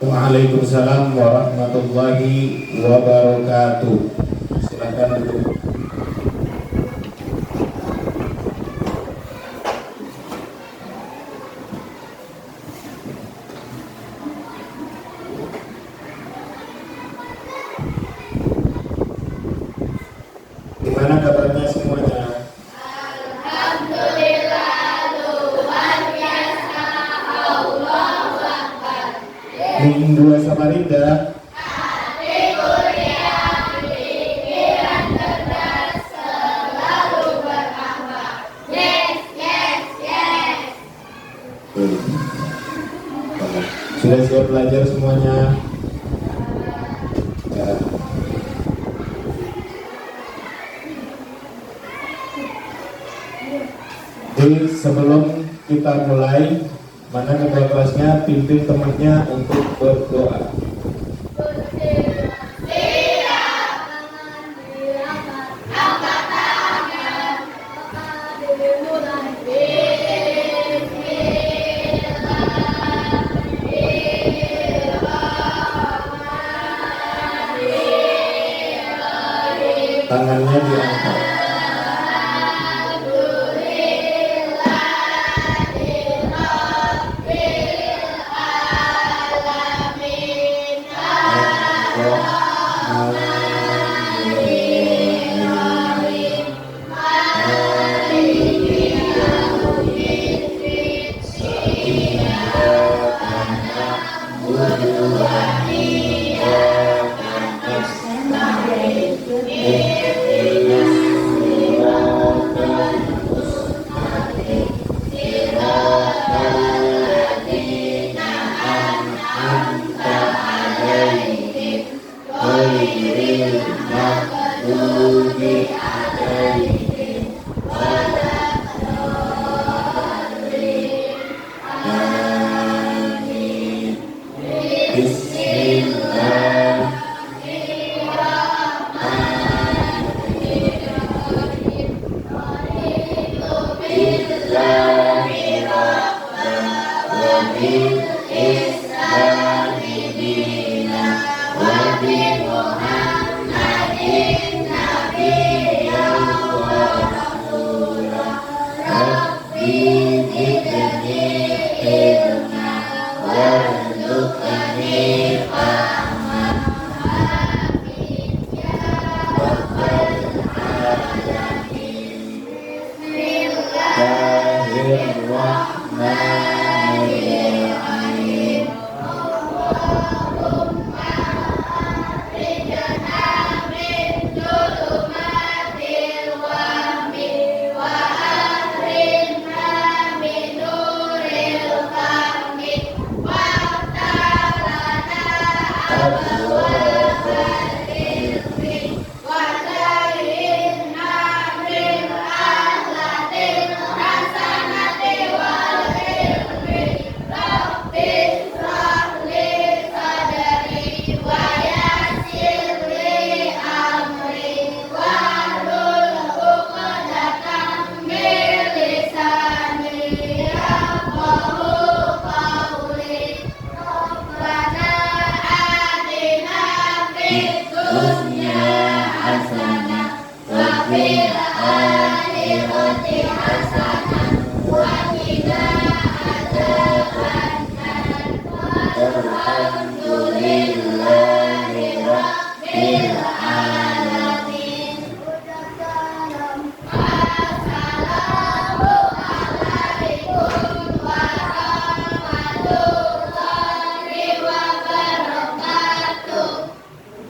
Waalaikumsalam warahmatullahi wabarakatuh. Silakan duduk. Gimana kabarnya semuanya? Ring 2 Samarinda. Sudah siap belajar semuanya? Ya. Jadi sebelum kita mulai, mana ketua kelasnya pimpin temannya untuk berdoa. Tangannya diangkat.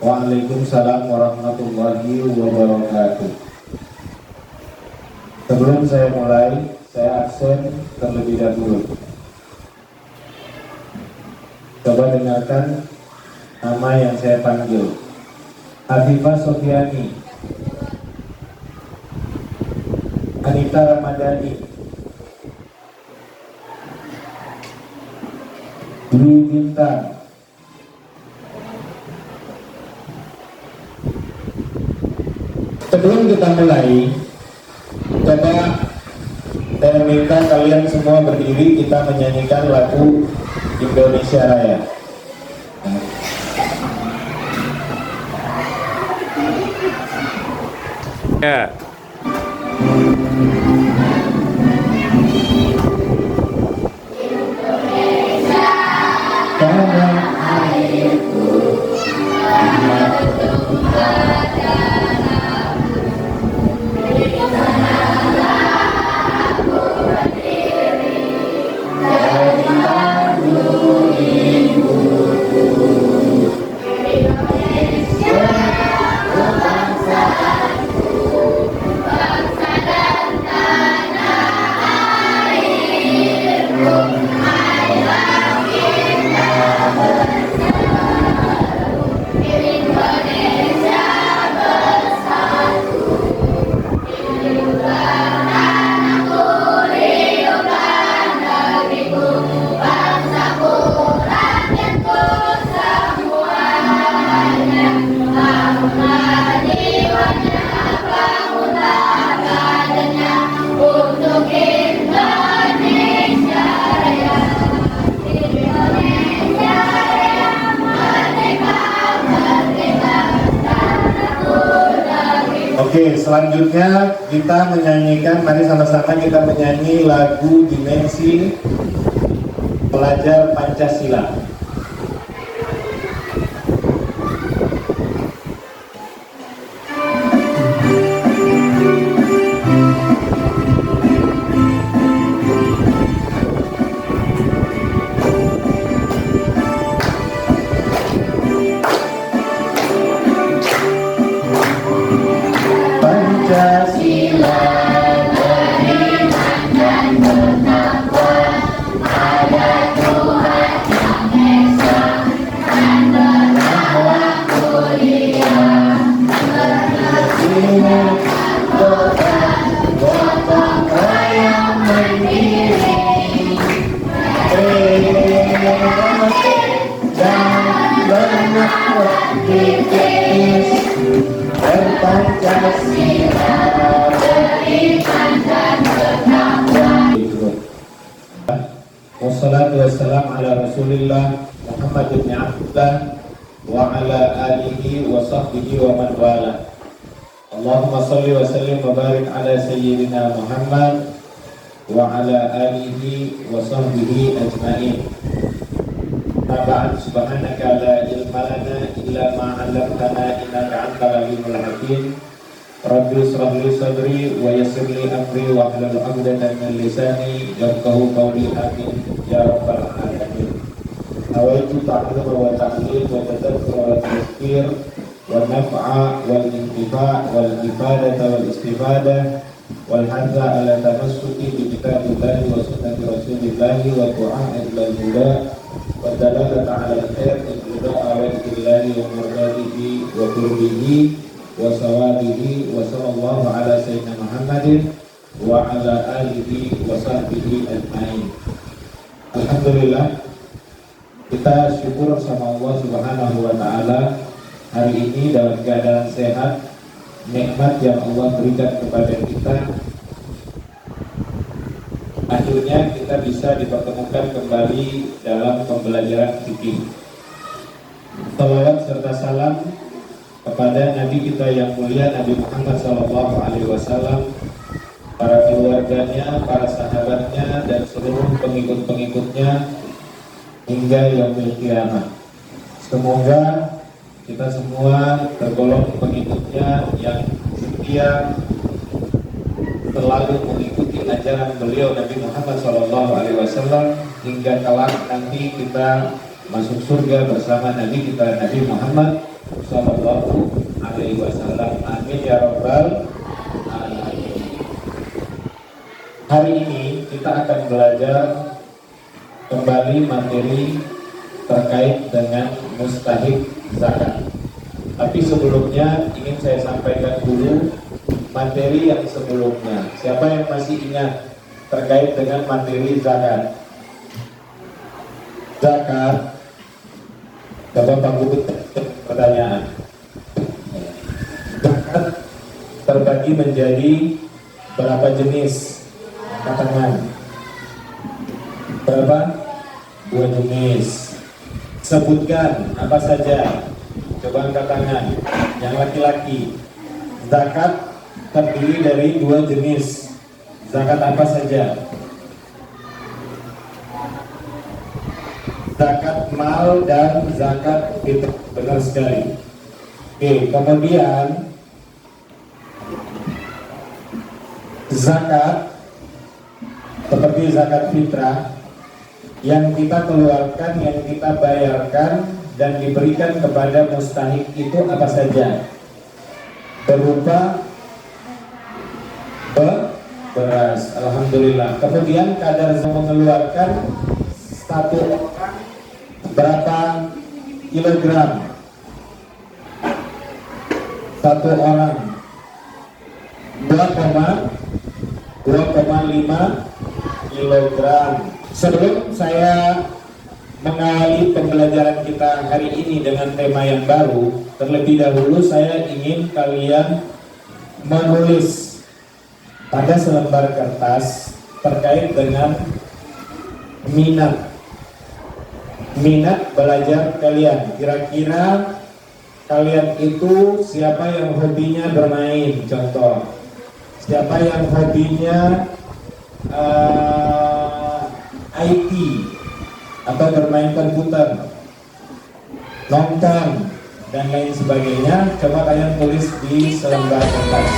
Waalaikumsalam warahmatullahi wabarakatuh. Sebelum saya mulai, saya absen terlebih dahulu. Coba dengarkan nama yang saya panggil. Afifah Sofiani, Anita Ramadhani, Dwi Bintang. Sebelum kita mulai, coba saya minta kalian semua berdiri, kita menyanyikan lagu Indonesia Raya. Ya. Oke, selanjutnya kita menyanyikan, mari sama-sama kita menyanyi lagu Dimensi Pelajar Pancasila. Pancasila beriman dan bertakwa pada Tuhan Yang Esa dan berlaku mulia, berkesinambungan gotong royong mandiri, dan beraktivitas Pancasila beriman dan bertakwa. Wassalatu wassalamu ala Rasulillah Muhammad bin Abdullah wa ala alihi wa sahbihi wa man wala. Allahumma salli wa sallim wa barik ala sayyidina Muhammad wa ala alihi wa sahbihi ajma'in. Ba'd, subhanaka la ilma lana illa ma 'allamtana innaka antal alimul hakim. Rabbi ishrah li sadri wa yassir li amri wa hlul 'uqdatam min lisani yafqahu qawli, amin ya rabbal alamin. Nawaitu ta'alluma wa ta'lim wa tadabbuр wa tadhkir wa naf'a wal intifa' wal ifadata wal istifadah wal hadza ala tamassuki bi kitabillahi wa sunnati rasulillahi wa du'a ila al-huda wa dalalata ala al-khair ibtida'a wajhillahi wa mardatihi wa qurbihi wa sawabihi wa sallallahu ala sayyidina Muhammadin wa ala alihi wa sahbihi ajma'in. Alhamdulillah, kita syukur sama Allah Subhanahu wa taala hari ini dalam keadaan sehat, nikmat yang Allah berikan kepada kita. Akhirnya kita bisa dipertemukan kembali dalam pembelajaran fikih. Salawat serta salam kepada Nabi kita yang mulia Nabi Muhammad SAW, para keluarganya, para sahabatnya, dan seluruh pengikut-pengikutnya hingga yaumil qiyamah. Semoga kita semua tergolong pengikutnya yang setia selalu mengikuti ajaran beliau Nabi Muhammad SAW hingga kelak nanti kita masuk surga bersama Nabi kita Nabi Muhammad SAW. Amin ya rabbal alamin. Hari ini kita akan belajar kembali materi terkait dengan mustahik zakat. Tapi sebelumnya ingin saya sampaikan dulu materi yang sebelumnya. Siapa yang masih ingat terkait dengan materi zakat? Zakat, Bapak Guru pertanyaan. Zakat terbagi menjadi berapa jenis? Katakan. Berapa? 2 jenis. Sebutkan apa saja. Coba angkat tangan. Yang laki-laki. Zakat terdiri dari 2 jenis. Zakat apa saja? Zakat mal dan zakat fitrah. Benar sekali. Oke, kemudian zakat seperti zakat fitrah yang kita keluarkan, yang kita bayarkan dan diberikan kepada mustahik itu apa saja? Berupa beras. Alhamdulillah. Kemudian kadar mengeluarkan satu orang berapa kilogram? Satu orang 2,5 kilogram. Sebelum saya mengawali pembelajaran kita hari ini dengan tema yang baru, terlebih dahulu saya ingin kalian menulis pada selembar kertas terkait dengan minat belajar kalian. Kira-kira kalian itu siapa yang hobinya bermain? Contoh, siapa yang hobinya IT atau bermain komputer, nonton dan lain sebagainya? Coba kalian tulis di selembar kertas.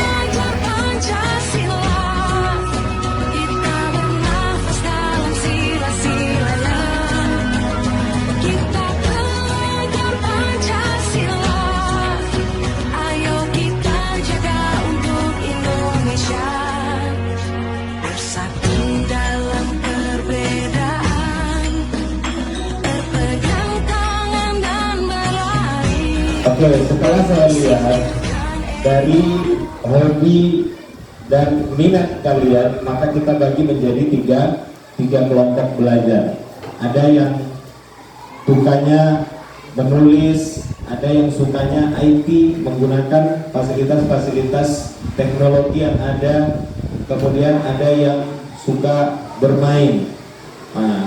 Oke, setelah saya lihat dari hobi dan minat kalian, maka kita bagi menjadi tiga kelompok belajar. Ada yang sukanya menulis, ada yang sukanya IT, menggunakan fasilitas-fasilitas teknologi yang ada, kemudian ada yang suka bermain. Nah,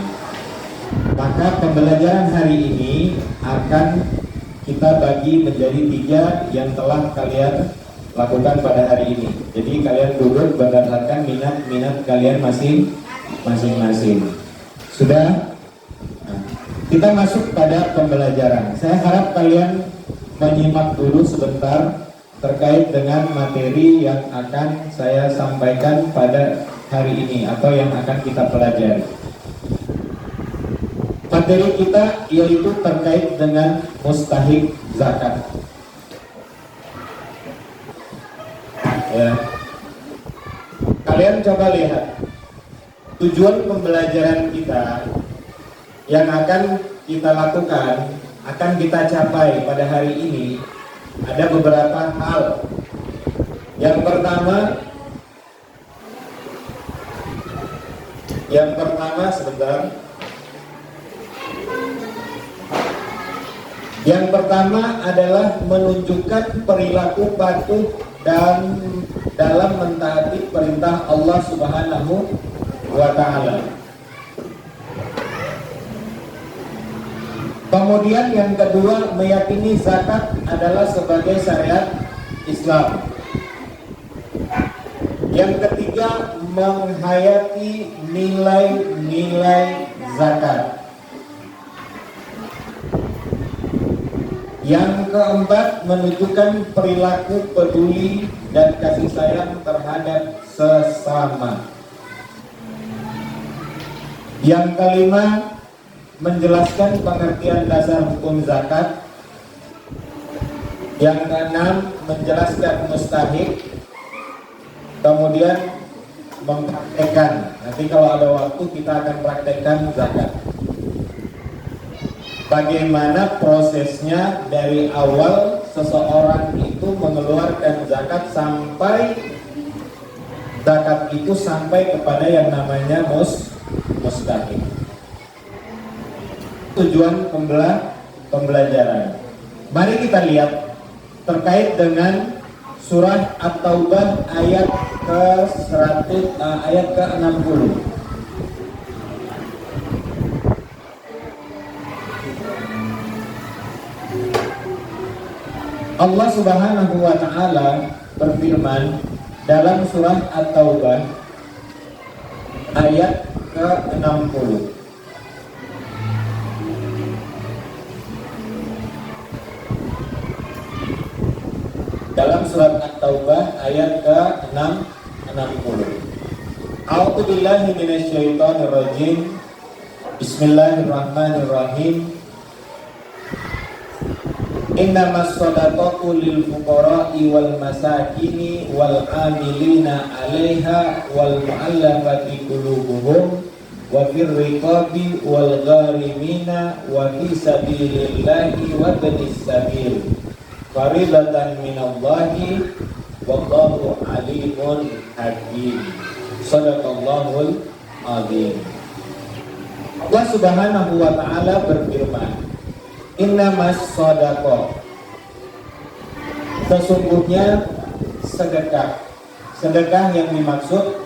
maka pembelajaran hari ini akan kita bagi menjadi 3 yang telah kalian lakukan pada hari ini. Jadi kalian duduk berdasarkan minat kalian masing-masing. Sudah? Nah, kita masuk pada pembelajaran. Saya harap kalian menyimak dulu sebentar terkait dengan materi yang akan saya sampaikan pada hari ini atau yang akan kita pelajari. Materi kita yaitu terkait dengan mustahik zakat. Ya. Kalian coba lihat tujuan pembelajaran kita yang akan kita lakukan, akan kita capai pada hari ini. Ada beberapa hal. Yang pertama sebentar. Yang pertama adalah menunjukkan perilaku patuh dan dalam mentaati perintah Allah Subhanahu wa Ta'ala. Kemudian yang kedua, meyakini zakat adalah sebagai syariat Islam. Yang ketiga, menghayati nilai-nilai zakat. Yang keempat, menunjukkan perilaku peduli dan kasih sayang terhadap sesama. Yang kelima, menjelaskan pengertian dasar hukum zakat. Yang keenam, menjelaskan mustahik. Kemudian mempraktekkan. Nanti kalau ada waktu kita akan praktekkan zakat. Bagaimana prosesnya dari awal seseorang itu mengeluarkan zakat sampai zakat itu sampai kepada yang namanya mustahik. tujuan pembelajaran. Mari kita lihat terkait dengan surah At-Taubah ayat ke-60. Allah Subhanahu wa taala berfirman dalam surah At-Taubah ayat ke-60. Dalam surat At-Taubah ayat ke-60. A'udzu billahi minasyaitonir rajim. Bismillahirrahmanirrahim. Innamas shadaqatu lil fuqara'i wal masakini wal 'amilina 'alaiha wal mu'allafati qulubuhum wa fir riqabi wal gharimina wa fi sabilillahi wa ibnis sabil faridatan minallahi wallahu alimun hakim. Shadaqallahul azim. Allah Subhanahu wa taala berfirman, innamas shadaqah, sesungguhnya sedekah yang dimaksud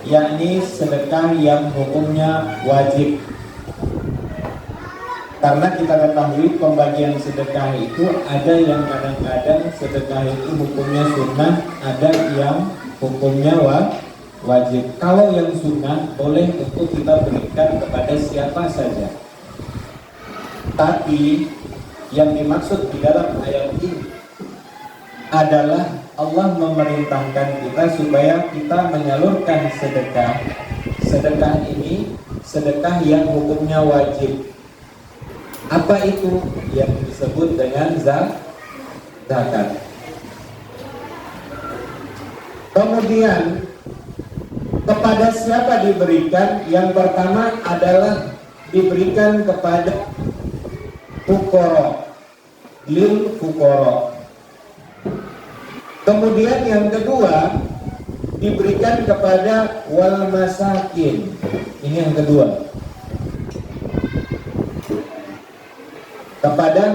yakni sedekah yang hukumnya wajib. Karena kita ketahui pembagian sedekah itu ada yang kadang-kadang sedekah itu hukumnya sunnah, ada yang hukumnya wajib. Kalau yang sunnah boleh untuk kita berikan kepada siapa saja. Tapi yang dimaksud di dalam ayat ini adalah Allah memerintahkan kita supaya kita menyalurkan sedekah. Sedekah ini sedekah yang hukumnya wajib. Apa itu? Yang disebut dengan zakat. Kemudian kepada siapa diberikan? Yang pertama adalah diberikan kepada fuqara, lil fuqara. Kemudian yang kedua diberikan kepada wal masakin. Ini yang kedua. Kepada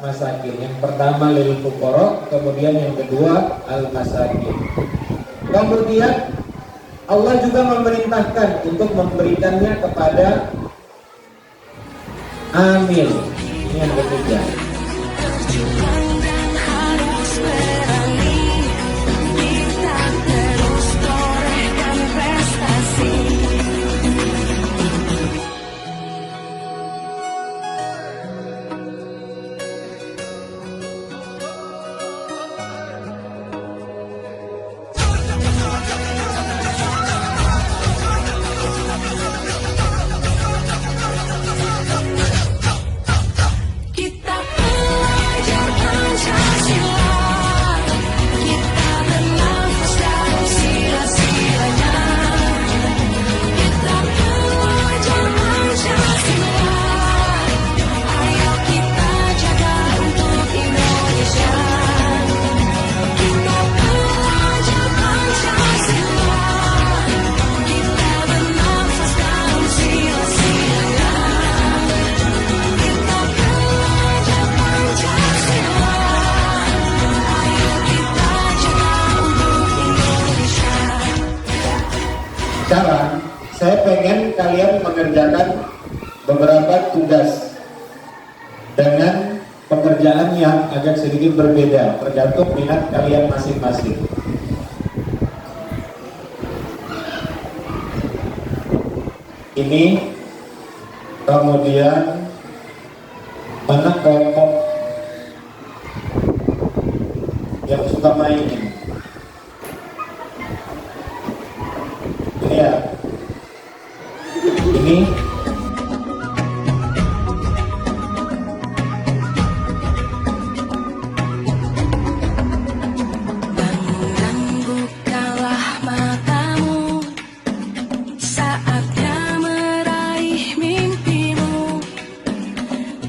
masakin. Yang pertama lil fuqara, kemudian yang kedua al masakin. Kemudian Allah juga memerintahkan untuk memberikannya kepada amil. Ini yang ketiga. Sekarang saya pengen kalian mengerjakan beberapa tugas dengan pekerjaan yang agak sedikit berbeda, tergantung minat kalian masing-masing. Ini kemudian mana kelompok yang suka main ini? Ini ya. Ini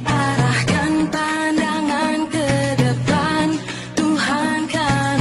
Arahkan pandangan ke depan, Tuhan kan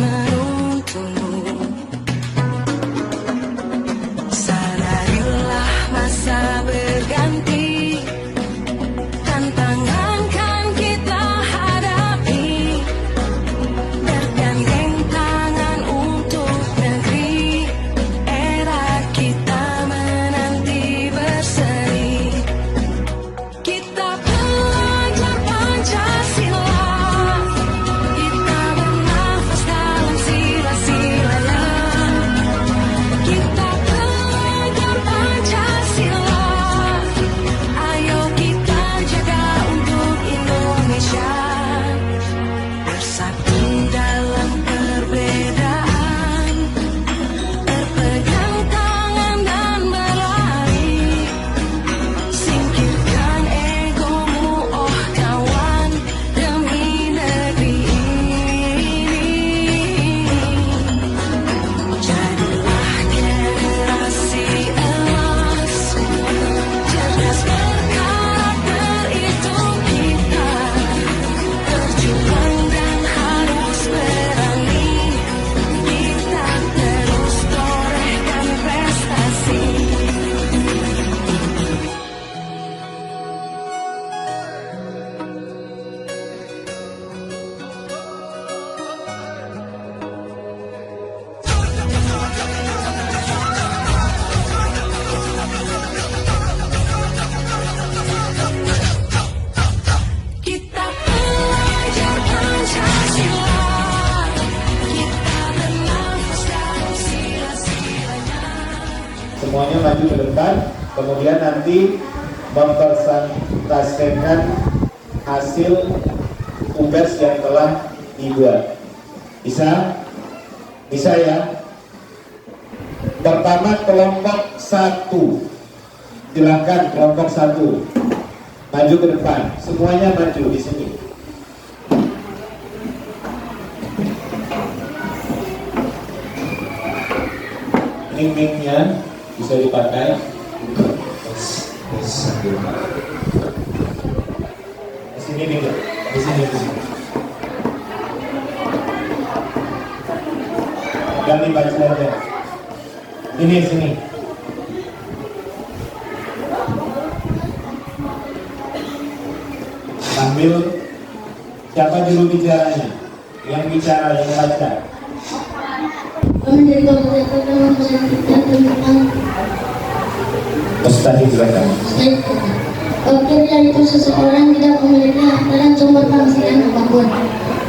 semuanya maju ke depan. Kemudian nanti mempresentasikan hasil tugas yang telah dibuat. Bisa? Bisa ya? Pertama kelompok 1. Silakan kelompok 1 maju ke depan. Semuanya maju di sini. Ini mic-nya bisa dipakai. Di sini nih, di sini. Ganti baju aja. Ini sini. Ambil siapa juru bicaranya? Yang bicara, yang baca. Menjadi kabupaten dalam kita tentang Ustaz silakan. Fakir yaitu seseorang tidak memiliki harta dan sumber penghasilan apapun.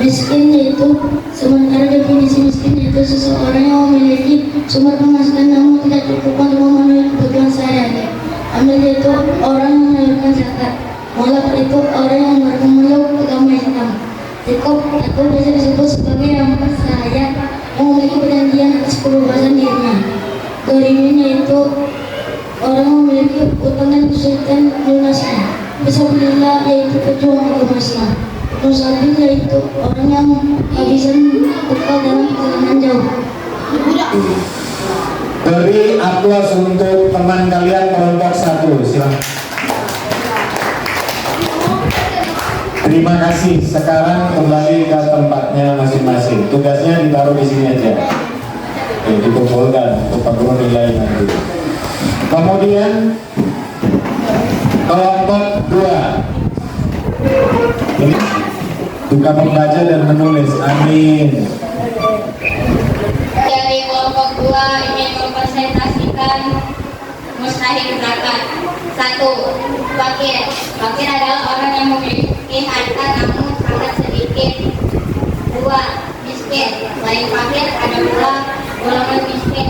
Miskin yaitu, sementara definisi miskin yaitu seseorang yang memiliki sumber penghasilan namun tidak cukup untuk memenuhi kebutuhan sehari-hari. Amil yaitu orang yang menunaikan zakat. Mulak itu orang yang memeluk agama Islam. Tikop itu bisa disebut sebagai yang bersahaya memiliki perjanjian atas kebebasan dirinya. Garimin yaitu orang memiliki utang dan kesulitan lunasnya. Fisabilillah yaitu pejuang agama Islam. Musabil yaitu orang yang kehabisan bekal dalam perjalanan jauh. Beri aplaus untuk teman kalian kelompok 1. Silakan. Terima kasih. Sekarang kembali ke tempatnya masing-masing. Tugasnya ditaruh di sini aja. Dikumpulkan untuk guru nilai nanti. Kemudian kelompok 2. Ini juga membaca dan menulis. Amin. Dari kelompok 2 ingin mempresentasikan mustahil zakat. 1. Fakir. Fakir adalah orang yang memiliki harta namun sangat sedikit. 2. Miskin. Selain fakir ada pula golongan miskin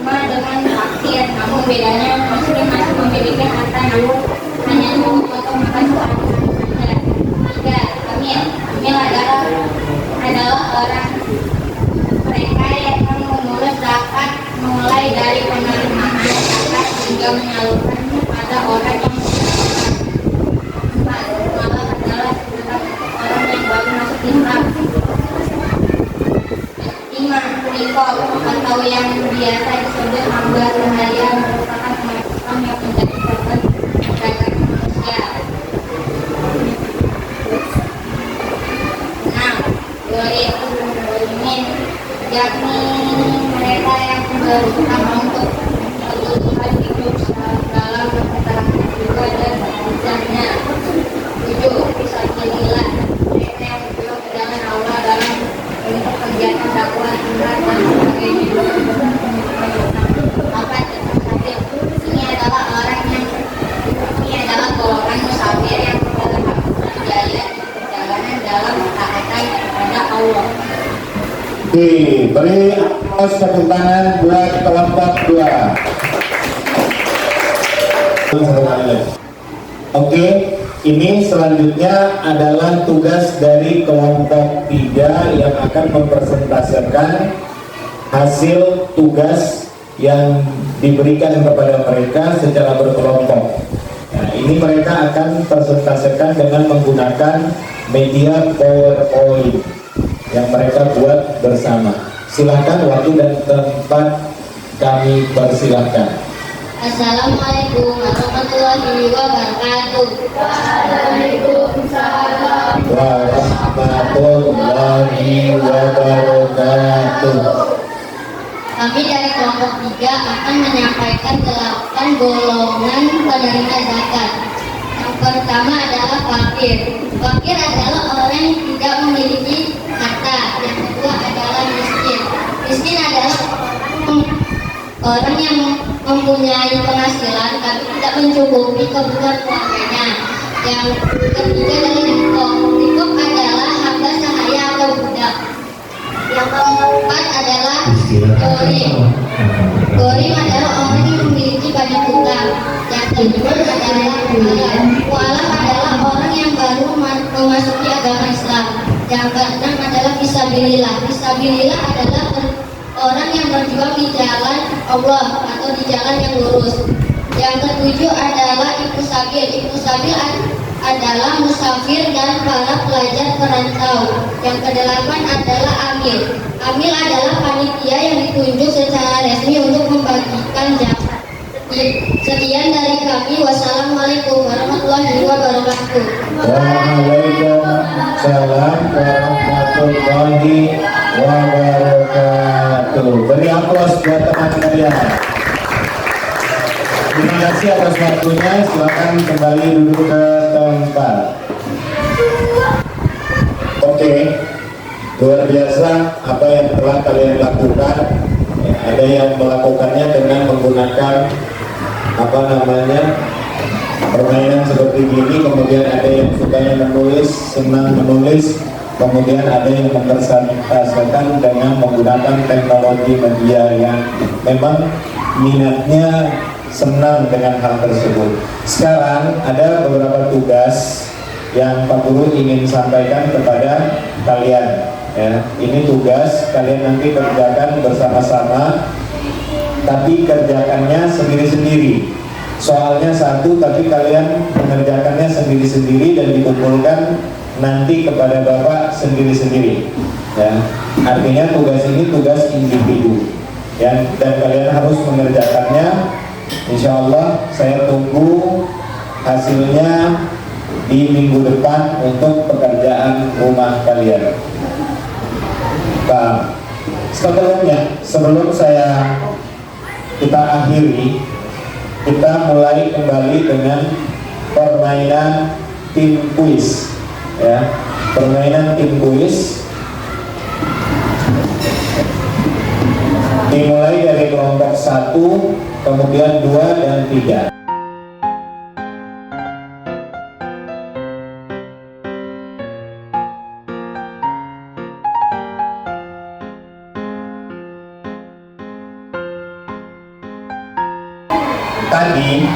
sama dengan fakir, namun bedanya miskin masih memiliki harta namun hanya cukup untuk makan sehari-hari saja. 3. Amil. Amil adalah orang mereka yang mengurus zakat mulai dari penerimaan zakat hingga menyalurkannya pada orang yang membutuhkan. 4. Malah adalah orang yang baru masuk Islam. 5. Nikol atau yang biasa disebut hamba seharian merupakan umat Islam yang menjadi korban perdagangan manusia. 6. Dolimin, yakni mereka yang berusaha untuk kebutuhan hidup dalam masyarakat juga dan misalnya. 7. Fisabilillah, mereka yang berjuang ke jalan Allah dalam untuk kegiatan dakwah, jihad dan sebagainya. 4. Musafir, ini adalah golongan musafir yang dalam jaya di perjalanan dalam ketaatan kepada Allah. Beri aplaus tepuk tangan buat kelompok 2. Oke, ini selanjutnya adalah tugas dari kelompok 3 yang akan mempresentasikan hasil tugas yang diberikan kepada mereka secara berkelompok. Nah, ini mereka akan presentasikan dengan menggunakan media PowerPoint yang mereka buat bersama. Silakan, waktu dan tempat kami persilahkan. Assalamualaikum warahmatullahi wabarakatuh. Waalaikumsalam warahmatullahi wabarakatuh. Kami dari kelompok 3 akan menyampaikan 8 golongan penerima zakat. Yang pertama adalah fakir. Fakir adalah orang yang tidak memiliki harta. Yang kedua adalah miskin. Miskin adalah orang yang mempunyai penghasilan tapi tidak mencukupi kebutuhan keluarganya. Yang ketiga adalah nikop. Nikop adalah hamba sahaya atau budak. Yang keempat adalah dolim. Gorim adalah orang yang memiliki banyak hutang. Yang kedua adalah mualaf. Mualaf adalah orang yang baru memasuki agama Islam. Yang keenam adalah fisabilillah. Fisabilillah adalah orang yang berjuang di jalan Allah atau di jalan yang lurus. Yang ketujuh adalah ibnu sabil. Ibnu sabil adalah musafir dan para pelajar perantau. Yang kedelapan adalah amil. Amil adalah panitia yang ditunjuk secara resmi untuk membagikan zakat. Sekian dari kami. Wassalamualaikum warahmatullahi wabarakatuh. Waalaikumsalam warahmatullahi wabarakatuh. Beri aplaus buat teman kalian. Terima kasih atas waktunya. Silakan kembali duduk ke tempat. Oke, luar biasa apa yang telah kalian lakukan. Ada yang melakukannya dengan menggunakan permainan seperti ini. Kemudian ada yang sukanya menulis, senang menulis. Kemudian ada yang mempresentasikan dengan menggunakan teknologi media yang memang minatnya senang dengan hal tersebut. Sekarang ada beberapa tugas yang Pak Guru ingin sampaikan kepada kalian. Ya, ini tugas kalian nanti kerjakan bersama-sama, tapi kerjakannya sendiri-sendiri. Soalnya satu, tapi kalian mengerjakannya sendiri-sendiri dan dikumpulkan nanti kepada Bapak sendiri-sendiri. Ya, artinya tugas ini tugas individu. Ya, dan kalian harus mengerjakannya. Insya Allah saya tunggu hasilnya di minggu depan untuk pekerjaan rumah kalian. Nah, sebelum kita akhiri, kita mulai kembali dengan permainan tim kuis. Ya, permainan tim kuis dimulai dari kelompok 1, kemudian 2 dan 3. Tadi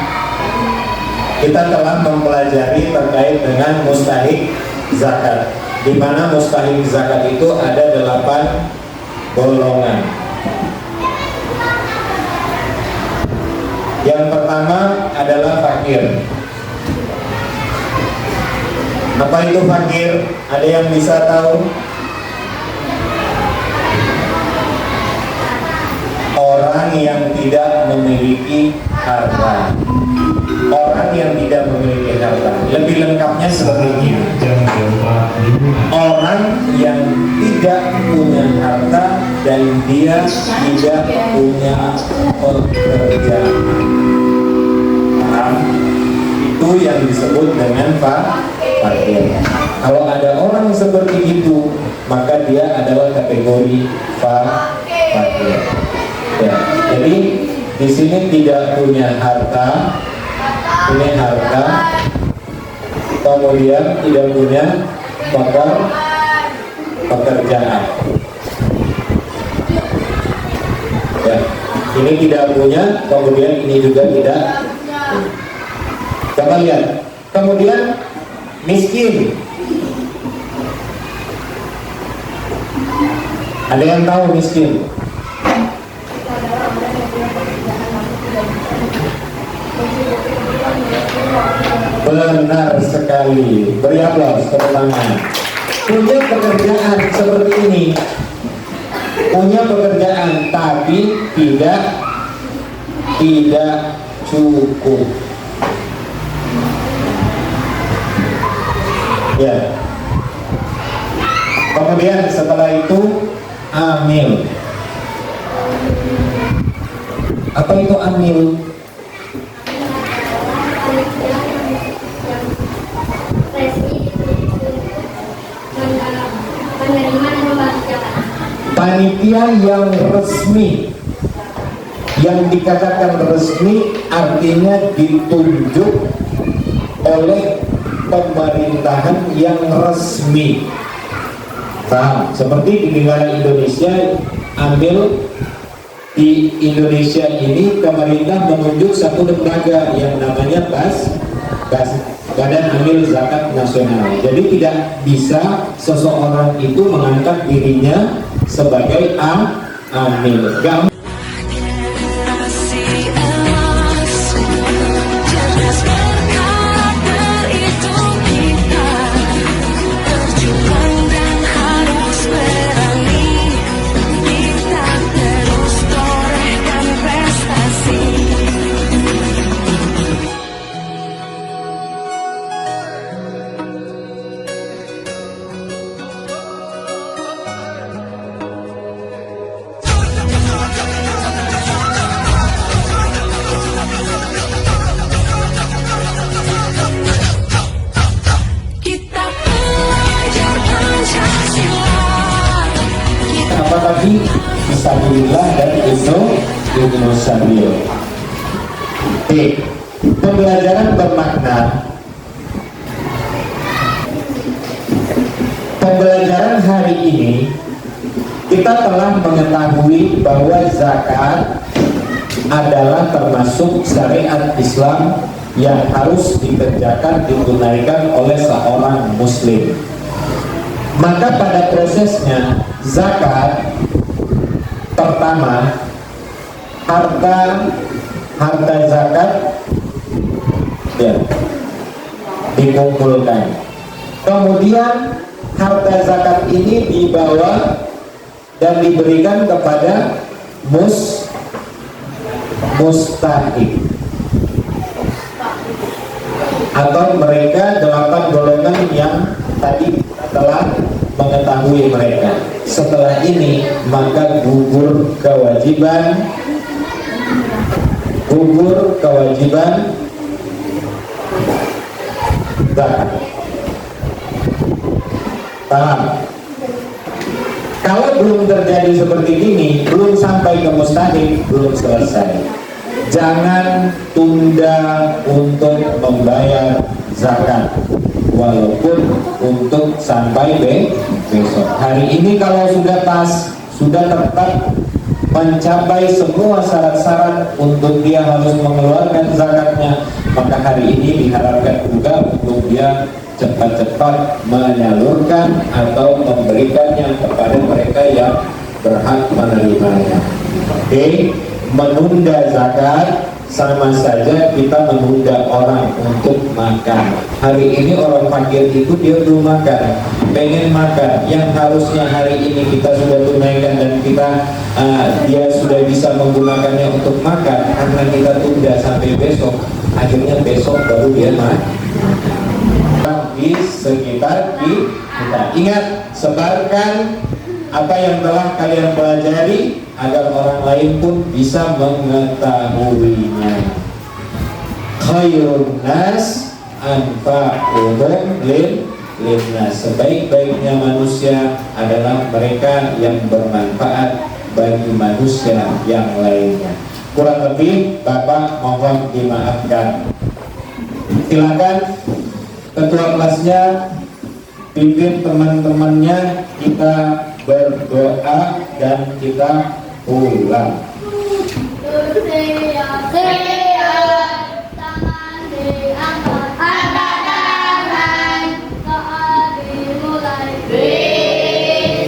kita telah mempelajari terkait dengan mustahik zakat, di mana mustahik zakat itu ada 8 golongan. Yang pertama adalah fakir. Apa itu fakir? Ada yang bisa tahu? Orang yang tidak memiliki harta. Orang yang tidak memiliki harta. Lebih lengkapnya seperti ini. Orang yang tidak punya harta dan dia tidak punya pekerjaan. Paham? Itu yang disebut dengan fakir. Kalau ada orang seperti itu, maka dia adalah kategori fakir. Ya, jadi di sini tidak punya harta, punya harta, kemudian tidak punya pekerjaan. Ya, ini tidak punya, kemudian ini juga tidak. Coba lihat. Kemudian miskin. Ada yang tahu miskin? Benar sekali. Beri aplaus pertama. Punya pekerjaan seperti ini, punya pekerjaan tapi tidak cukup. Ya. Kemudian setelah itu amil. Apa itu amil? Panitia yang resmi. Yang dikatakan resmi artinya ditunjuk oleh pemerintahan yang resmi. Paham? Seperti di negara Indonesia, ambil di Indonesia ini pemerintah menunjuk satu lembaga yang namanya Badan Amil Zakat Nasional. Jadi tidak bisa seseorang itu mengangkat dirinya sebagai amil. Tadi Fisabilillah dan Ibnu Sabil. Pembelajaran bermakna. Pembelajaran hari ini kita telah mengetahui bahwa zakat adalah termasuk syariat Islam yang harus dikerjakan, ditunaikan oleh seorang muslim. Maka pada prosesnya zakat pertama harta zakat ya dikumpulkan. Kemudian harta zakat ini dibawa dan diberikan kepada mustahik atau mereka 8 golongan yang tadi telah mengetahui mereka. Setelah ini maka gugur kewajiban zakat. Paham? Kalau belum terjadi seperti ini, belum sampai ke mustahik, belum selesai. Jangan tunda untuk membayar zakat, walaupun untuk sampai besok. Hari ini kalau sudah pas, sudah tepat mencapai semua syarat-syarat untuk dia harus mengeluarkan zakatnya, maka hari ini diharapkan juga untuk dia cepat-cepat menyalurkan atau memberikannya kepada mereka yang berhak menerimanya. Oke, menunda zakat sama saja kita menunda orang untuk makan. Hari ini orang fakir itu dia belum makan, pengen makan, yang harusnya hari ini kita sudah tunaikan dan kita dia sudah bisa menggunakannya untuk makan, karena kita tunda sampai besok, akhirnya besok baru dia makan. Di sekitar kita, ingat, sebarkan apa yang telah kalian pelajari agar orang lain pun bisa mengetahuinya. Khairun nas anfa'uhum linnas. Sebaik-baiknya manusia adalah mereka yang bermanfaat bagi manusia yang lainnya. Kurang lebih Bapak mohon dimaafkan. Silakan ketua kelasnya pimpin teman-temannya, kita berdoa dan kita pulang. Tangan diangkat, angkat tangan, doa dimulai. Bismillah.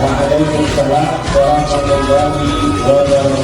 Waalaikumsalam warahmatullahi wabarakatuh.